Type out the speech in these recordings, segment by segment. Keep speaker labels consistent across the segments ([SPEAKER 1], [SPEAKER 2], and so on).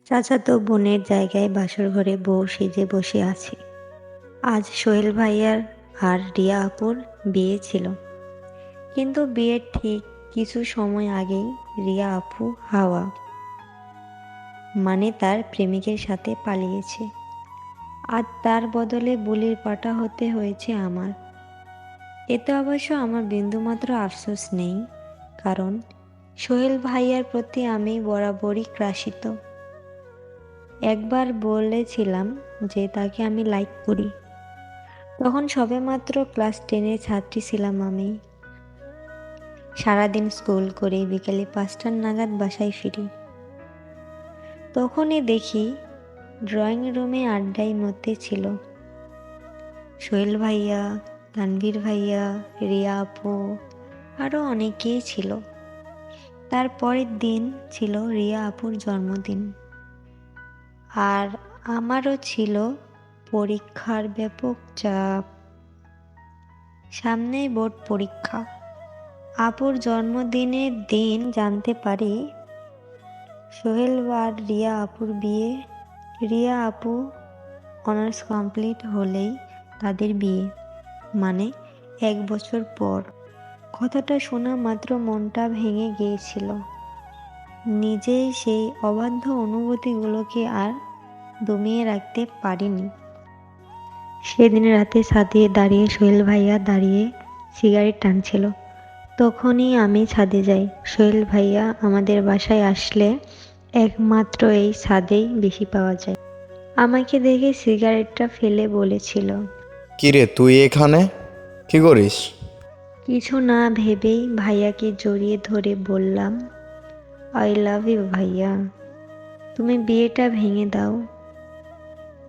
[SPEAKER 1] চাচাতো বোনের জায়গায় বাসর ঘরে বউ সেজে বসে আছি। আজ সোহেল ভাইয়ার আর রিয়া আপুর বিয়ে ছিল, কিন্তু বিয়ের ঠিক কিছু সময় আগেই রিয়া আপু হাওয়া মানে তার প্রেমিকের সাথে পালিয়েছে। আর তার বদলে বলির পাঠা হতে হয়েছে আমার। এতে অবশ্য আমার বিন্দুমাত্র আফসোস নেই, কারণ সোহেল ভাইয়ার প্রতি আমি বরাবরই ক্রাশিত। একবার বলেছিলাম যে তাকে আমি লাইক করি, তখন সবেমাত্র ক্লাস 10-এর ছাত্রী ছিলাম আমি। সারাদিন স্কুল করে বিকেলে 5টা নাগাদ বাসায় ফিরি। তখনই দেখি ড্রয়িং রুমে আড্ডায় মধ্যে ছিল সোহেল ভাইয়া, তানভীর ভাইয়া, রিয়া আপু, আরও অনেকেই ছিল। তার পরের দিন ছিল রিয়া আপুর জন্মদিন, আর আমারও ছিল পরীক্ষার ব্যাপক চাপ। সামনেই বোর্ড পরীক্ষা। আপুর জন্মদিনের দিন জানতে পারি সোহেল আর রিয়া আপুর বিয়ে। রিয়া আপু অনার্স কমপ্লিট হলেই তাদের বিয়ে, মানে 1 বছর পর। কথাটা শোনা মাত্র মনটা ভেঙে গিয়েছিল। নিজেই সেই অবাধ্য অনুভূতিগুলোকে আর দমিয়ে রাখতে পারিনি। সেদিন রাতে ছাদে দাঁড়িয়ে সোহেল ভাইয়া দাঁড়িয়ে সিগারেট টানছিল। তখনই আমি ছাদে যাই। সোহেল ভাইয়া আমাদের বাসায় আসলে একমাত্র এই ছাদেই বেশি পাওয়া যায়। আমাকে দেখে সিগারেটটা ফেলে বলেছিল,
[SPEAKER 2] কিরে তুই এখানে কি করিস?
[SPEAKER 1] কিছু না ভেবেই ভাইয়াকে জড়িয়ে ধরে বললাম, আই লাভ ইউ ভাইয়া, তুমি বিয়েটা ভেঙে দাও।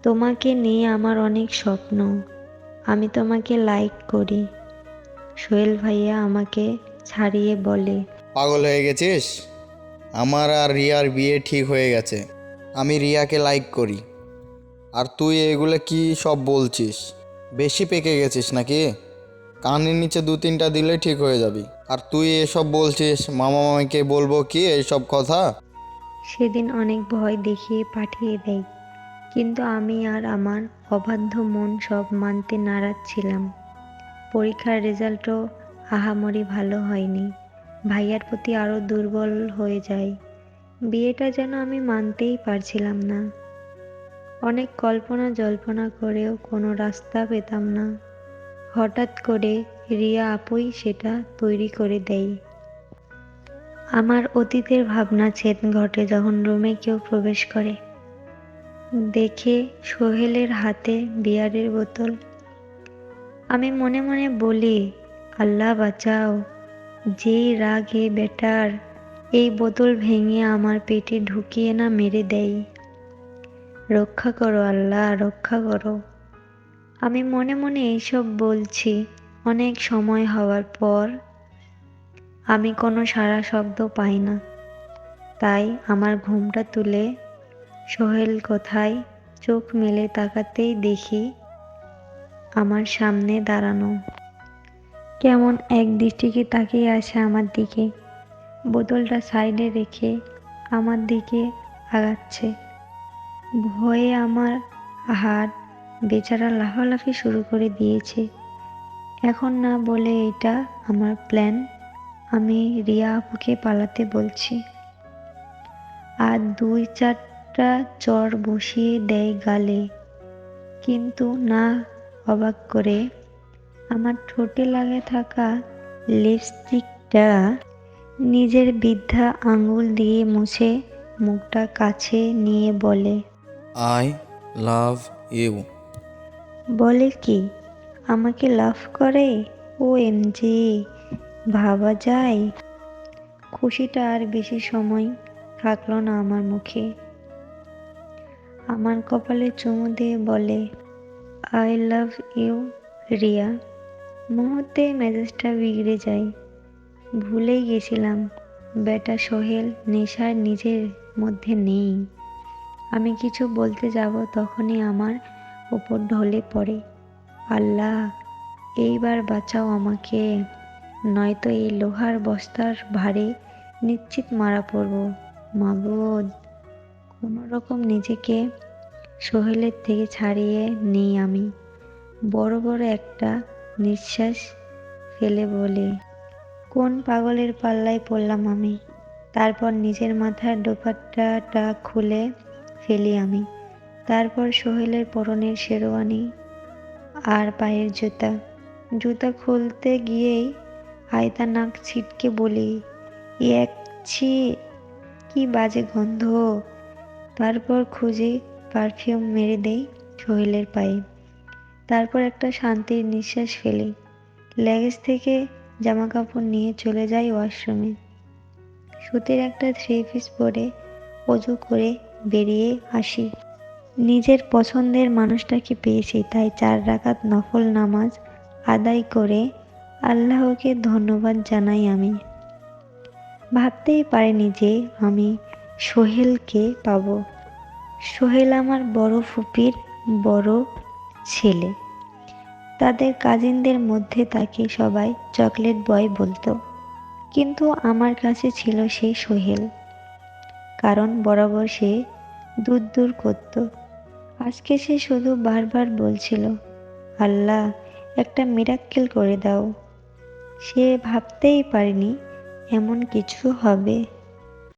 [SPEAKER 1] তোমাকে নিয়ে আমার অনেক স্বপ্ন, আমি তোমাকে লাইক করি। সোহেল ভাইয়া আমাকে ছাড়িয়ে বলে,
[SPEAKER 2] পাগল হয়ে গেছিস? আমার আর রিয়ার বিয়ে ঠিক হয়ে গেছে। আমি রিয়াকে লাইক করি, আর তুই এগুলো কি সব বলছিস? বেশি পেকে গেছিস নাকি? কানের নিচে 2-3টা দিলে ঠিক হয়ে যাবি। আর তুই এসব বলছিস, মামা মামিকে বলবো কি এইসব কথা?
[SPEAKER 1] সেদিন অনেক ভয় দেখিয়ে পাঠিয়ে দেয়, কিন্তু আমি আর আমার অবাধ্য মন সব মানতে নারাজ ছিলাম। পরীক্ষার রেজাল্টও আহামরি ভালো হয়নি। ভাইয়ার প্রতি আরও দুর্বল হয়ে যায়। বিয়েটা যেন আমি মানতেই পারছিলাম না। অনেক কল্পনা জল্পনা করেও কোনো রাস্তা পেতাম না। হঠাৎ করে রিয়া আপুই সেটা তৈরি করে দেয়। আমার অতীতের ভাবনা ছেদ ঘটে যখন রুমে কেউ প্রবেশ করে। দেখে সোহেলের হাতে বিয়ারের বোতল। আমি মনে মনে বলি, আল্লাহ বাঁচাও, যেই রাগ এ বেটার এই বোতল ভেঙে আমার পেটে ঢুকিয়ে না মেরে দেয়। রক্ষা করো আল্লাহ, রক্ষা করো। আমি মনে মনে এইসব বলছি। অনেক সময় হওয়ার পর আমি কোনো সাড়া শব্দ পাই না। তাই আমার ঘুমটা তুলে সোহেল কোথায় চোখ মেলে তাকাতেই দেখি আমার সামনে দাঁড়ানো। কেমন এক দৃষ্টিতে তাকিয়ে আছে আমার দিকে। বোতলটা সাইডে রেখে আমার দিকে আগাচ্ছে। ভয়ে আমার হাত বেচারা লাফালাফি শুরু করে দিয়েছে। এখন না বলে এটা আমার প্ল্যান। আমি রিয়া আপুকে পালাতে বলছি। আর 2-4টা চড় বসিয়ে দেয় গালে, কিন্তু না, অবাক করে আমার ঠোঁটে লাগে থাকা লিপস্টিকটা নিজের বৃদ্ধা আঙুল দিয়ে মুছে মুখটা কাছে নিয়ে বলে,
[SPEAKER 2] আই লাভ ইউ।
[SPEAKER 1] বলে কি আমাকে লাভ করে? ও এমজি, ভাবা যায়? খুশিটা আর বেশি সময় থাকলো না আমার মুখে। আমার কপালে চুমু দিয়ে বলে, আই লাভ ইউ রিয়া। মুহূর্তে মেজাজটা বিগড়ে যায়। ভুলেই গেছিলাম বেটা সোহেল নেশার নিজের মধ্যে নেই। আমি কিছু বলতে যাব তখনই আমার ওপর ঢলে পড়ে, আল্লাহ এইবার বাঁচাও আমাকে, নয়তো এই লোহার বস্তার ভারে নিশ্চিত মারা পড়ব। মাবুদ, কোনো রকম নিজেকে সোহেলের থেকে ছাড়িয়ে নিই আমি। বড় বড় একটা নিঃশ্বাস ফেলে বলি, কোন পাগলের পাল্লায় পড়লাম আমি। তারপর নিজের মাথার দোপাট্টাটা খুলে ফেলি আমি। তারপর সোহেলের পরনের শেরওয়ানি আর পায়ের জুতা। জুতা খুলতে গিয়েই আয়তা নাক ছিটকে বলি, ইয়াকছি, কি বাজে গন্ধ। তারপর খুঁজে পারফিউম মেরে দেই সোহেলের পায়ে। তারপর একটা শান্তির নিঃশ্বাস ফেলি। লাগেজ থেকে জামাকাপড় নিয়ে চলে যাই ওয়াশরুমে। সুতির একটা থ্রি পিস পরে অজু করে বেরিয়ে আসি। নিজের পছন্দের মানুষটাকে পেয়েছি, তাই 4 রাকাত নফল নামাজ আদায় করে আল্লাহকে ধন্যবাদ জানাই আমি। ভাবতেই পারিনি যে আমি সোহেলকে পাবো। সোহেল আমার বড় ফুপির বড় ছেলে। তাদের কাজিনদের মধ্যে তাকে সবাই চকলেট বয় বলতো, কিন্তু আমার কাছে ছিল সেই সোহেল। কারণ বরাবর সে দূর দূর করত। আজকে সে শুধু বারবার বলছিল, আল্লাহ একটা মিরাক্কেল করে দাও। সে ভাবতেই পারেনি এমন কিছু হবে।